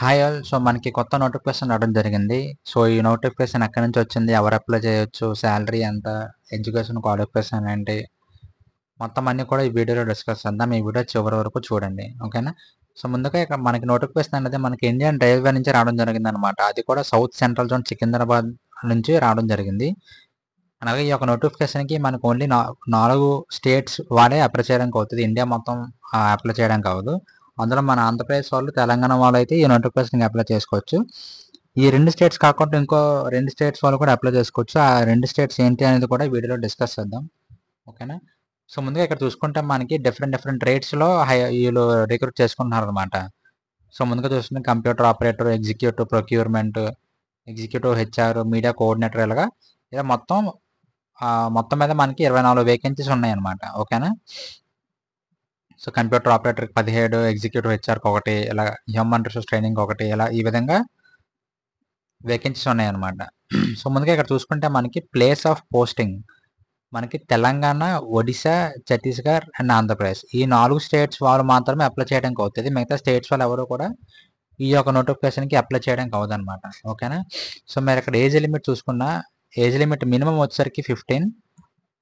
Hi all. So మనకి కొత్త notification రావడం జరిగింది. సో ఈ నోటిఫికేషన్ ఎక్కడి నుంచి వచ్చింది, ఎవరు అప్లై చేయొచ్చు, శాలరీ ఎంత, ఎడ్యుకేషన్ క్వాలిఫికేషన్ ఏంటి, మొత్తం అన్నీ కూడా ఈ వీడియోలో డిస్కస్ చేద్దాం. ఈ వీడియో చివరి వరకు చూడండి, ఓకేనా. సో ముందుగా ఇక్కడ మనకి నోటిఫికేషన్ అనేది మనకి ఇండియన్ రైల్వే నుంచి రావడం జరిగింది అనమాట. అది కూడా సౌత్ సెంట్రల్ జోన్ సికింద్రాబాద్ నుంచి రావడం జరిగింది. అలాగే ఈ యొక్క నోటిఫికేషన్కి మనకు ఓన్లీ 4 స్టేట్స్ వాడే అప్లై చేయడానికి అవుతుంది. ఇండియా మొత్తం అప్లై చేయడానికి అవ్వదు. అందులో మన ఆంధ్రప్రదేశ్ వాళ్ళు, తెలంగాణ వాళ్ళు అయితే ఈ నోటిఫికేషన్కి అప్లై చేసుకోవచ్చు. ఈ 2 స్టేట్స్ కాకుండా ఇంకో 2 స్టేట్స్ వాళ్ళు కూడా అప్లై చేసుకోవచ్చు. ఆ 2 స్టేట్స్ ఏంటి అనేది కూడా వీడియోలో డిస్కస్ చేద్దాం, ఓకేనా. సో ముందుగా ఇక్కడ చూసుకుంటే మనకి డిఫరెంట్ రేట్స్లో వీళ్ళు రిక్రూట్ చేసుకుంటున్నారు అనమాట. సో ముందుగా చూసుకుంటే computer operator, executive procurement, executive HR, media coordinator, ఇలా మొత్తం మీద మనకి 24 వేకెన్సీస్ ఉన్నాయన్నమాట, ఓకేనా. సో కంప్యూటర్ ఆపరేటర్కి 17, ఎగ్జిక్యూటివ్ హెచ్ఆర్కి 1, ఇలా హ్యూమన్ రిసోర్స్ ట్రైనింగ్ 1, ఇలా ఈ విధంగా వేకెన్సీస్ ఉన్నాయన్నమాట. సో ముందుగా ఇక్కడ చూసుకుంటే మనకి ప్లేస్ ఆఫ్ పోస్టింగ్ మనకి తెలంగాణ, ఒడిశా, ఛత్తీస్గఢ్ అండ్ ఆంధ్రప్రదేశ్, ఈ 4 స్టేట్స్ వాళ్ళు మాత్రమే అప్లై చేయడానికి అవుతుంది. మిగతా స్టేట్స్ వాళ్ళు ఎవరు కూడా ఈ యొక్క నోటిఫికేషన్కి అప్లై చేయడానికి అవ్వదన్నమాట, ఓకేనా. సో మీరు ఇక్కడ ఏజ్ లిమిట్ చూసుకున్న, ఏజ్ లిమిట్ మినిమం వచ్చేసరికి 15,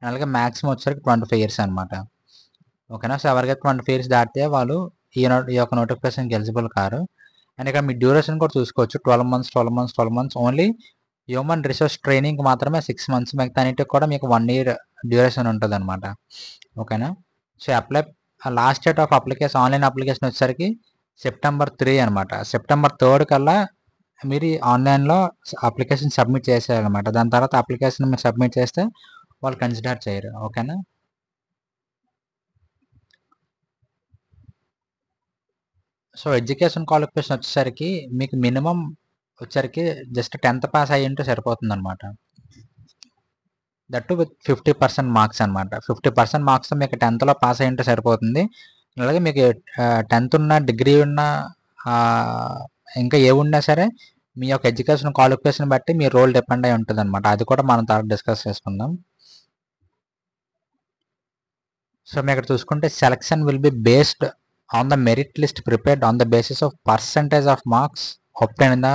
అలాగే మ్యాక్సిమం వచ్చేసరికి 25 ఇయర్స్ అనమాట, ఓకేనా. సో ఎవరికైతే 25 ఇయర్స్ దాటితే వాళ్ళు ఈ యొక్క నోటిఫికేషన్కి ఎలిజిబుల్ కారు. అండ్ ఇక్కడ మీ డ్యూరేషన్ కూడా చూసుకోవచ్చు. 12 months only human resource training మాత్రమే 6 మంత్స్, మిగతా అన్నిటికి కూడా మీకు 1 ఇయర్ డ్యూరేషన్ ఉంటుంది అనమాట, ఓకేనా. So last date of application, online application వచ్చేసరికి సెప్టెంబర్ 3 అనమాట. సెప్టెంబర్ 3 కల్లా మీరు ఆన్లైన్లో అప్లికేషన్ సబ్మిట్ చేసేయాలన్నమాట. దాని తర్వాత అప్లికేషన్ మీరు సబ్మిట్ చేస్తే వాళ్ళు కన్సిడర్ చేయరు, ఓకేనా. సో ఎడ్యుకేషన్ క్వాలిఫికేషన్ వచ్చేసరికి మీకు మినిమం వచ్చేసరికి జస్ట్ 10th పాస్ అయ్యి ఉంటే సరిపోతుంది అనమాట. దట్టు విత్ 50% మార్క్స్ అనమాట. 50% మార్క్స్తో మీకు 10thలో పాస్ అయ్యి ఉంటే సరిపోతుంది. అలాగే మీకు 10th ఉన్న, డిగ్రీ ఉన్న, ఇంకా ఏ ఉన్నా సరే మీ యొక్క ఎడ్యుకేషన్ క్వాలిఫికేషన్ బట్టి మీ రోల్ డిపెండ్ అయి ఉంటుంది అనమాట. అది కూడా మనం తర్వాత డిస్కస్ చేసుకుందాం. సో మీరు ఇక్కడ చూసుకుంటే selection will be based on the merit list prepared on the basis of percentage of marks obtained in the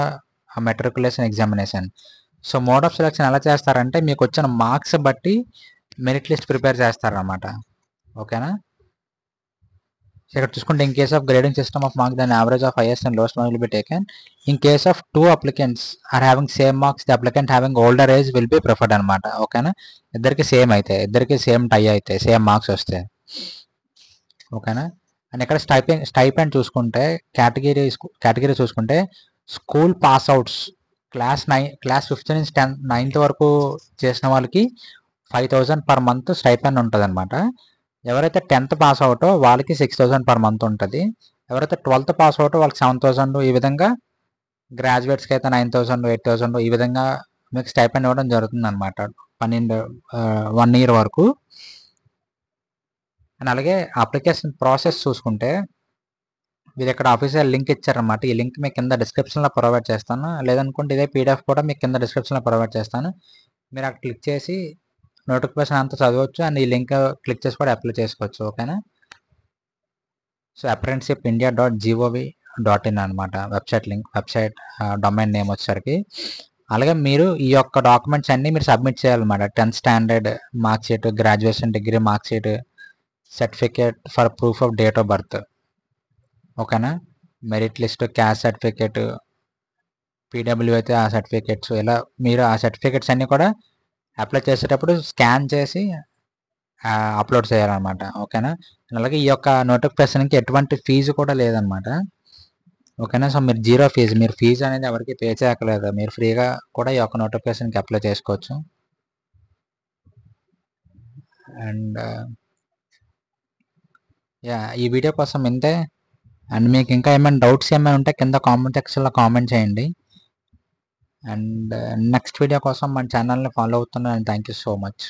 matriculation examination. So mode of selection ఎలా చేస్తారంటే మీకు వచ్చిన మార్క్స్ బట్టి మెరిట్ లిస్ట్ ప్రిపేర్ చేస్తారన్నమాట, ఓకేనా. ఇక్కడ చూసుకుంటే in case of grading system of marks then average of highest and lowest mark will be taken. In case of 2 applicants are having same marks, the applicant having older age will be preferred అనమాట, ఓకేనా. ఇద్దరికి same టై అయితే, same marks వస్తే, ఓకేనా. And ఇక్కడ stipend చూసుకుంటే category చూసుకుంటే school pass outs class 5th నుంచి 9th వరకు చేసిన వాళ్ళకి 5,000 పర్ మంత్ స్టైపెండ్ ఉంటుంది అనమాట. ఎవరైతే 10th పాస్ అవుటో వాళ్ళకి 6,000 పర్ మంత్ ఉంటుంది. ఎవరైతే 12th పాస్ అవుటో వాళ్ళకి 7,000, ఈ విధంగా గ్రాడ్యుయేట్స్కి అయితే 9,000, 8,000, ఈ విధంగా మీకు స్టైపెండ్ ఇవ్వడం జరుగుతుంది అనమాట 1 year వరకు. అండ్ అలాగే అప్లికేషన్ ప్రాసెస్ చూసుకుంటే మీరు ఇక్కడ ఆఫీషియల్ లింక్ ఇచ్చారనమాట. ఈ లింక్ మీకు కింద డిస్క్రిప్షన్లో ప్రొవైడ్ చేస్తాను, లేదనుకుంటే ఇదే పీడిఎఫ్ కూడా మీకు కింద డిస్క్రిప్షన్లో ప్రొవైడ్ చేస్తాను. మీరు అక్కడ క్లిక్ చేసి నోటిఫికేషన్ అంతా చదవచ్చు అండ్ ఈ లింక్ క్లిక్ చేసి కూడా అప్లై చేసుకోవచ్చు, ఓకేనా. సో apprenticeshipindia.gov.in అనమాట వెబ్సైట్ డొమైన్ నేమ్ వచ్చేసరికి. అలాగే మీరు ఈ యొక్క డాక్యుమెంట్స్ అన్నీ మీరు సబ్మిట్ చేయాలన్నమాట. 10th standard mark sheet, graduation degree mark sheet, certificate for proof of date of birth, ఓకేనా. Merit list, caste certificate, PW అయితే ఆ సర్టిఫికేట్స్, ఇలా మీరు ఆ సర్టిఫికేట్స్ అన్నీ కూడా అప్లై చేసేటప్పుడు స్కాన్ చేసి అప్లోడ్ చేయాలన్నమాట, ఓకేనా. అలాగే ఈ యొక్క నోటిఫికేషన్కి ఎటువంటి ఫీజు కూడా లేదనమాట, ఓకేనా. సో మీరు జీరో ఫీజు, మీరు ఫీజు అనేది ఎవరికి పే చేయక్కర్లేదు. మీరు ఫ్రీగా కూడా ఈ యొక్క నోటిఫికేషన్కి అప్లై చేసుకోవచ్చు. అండ్ ఈ వీడియో కోసం ఇంతే. అండ్ మీకు ఇంకా ఏమైనా డౌట్స్ ఏమైనా ఉంటే కింద కామెంట్ సెక్షన్లో కామెంట్ చేయండి. అండ్ నెక్స్ట్ వీడియో కోసం మన ఛానల్ని ఫాలో అవుతున్నాను. Thank you so much.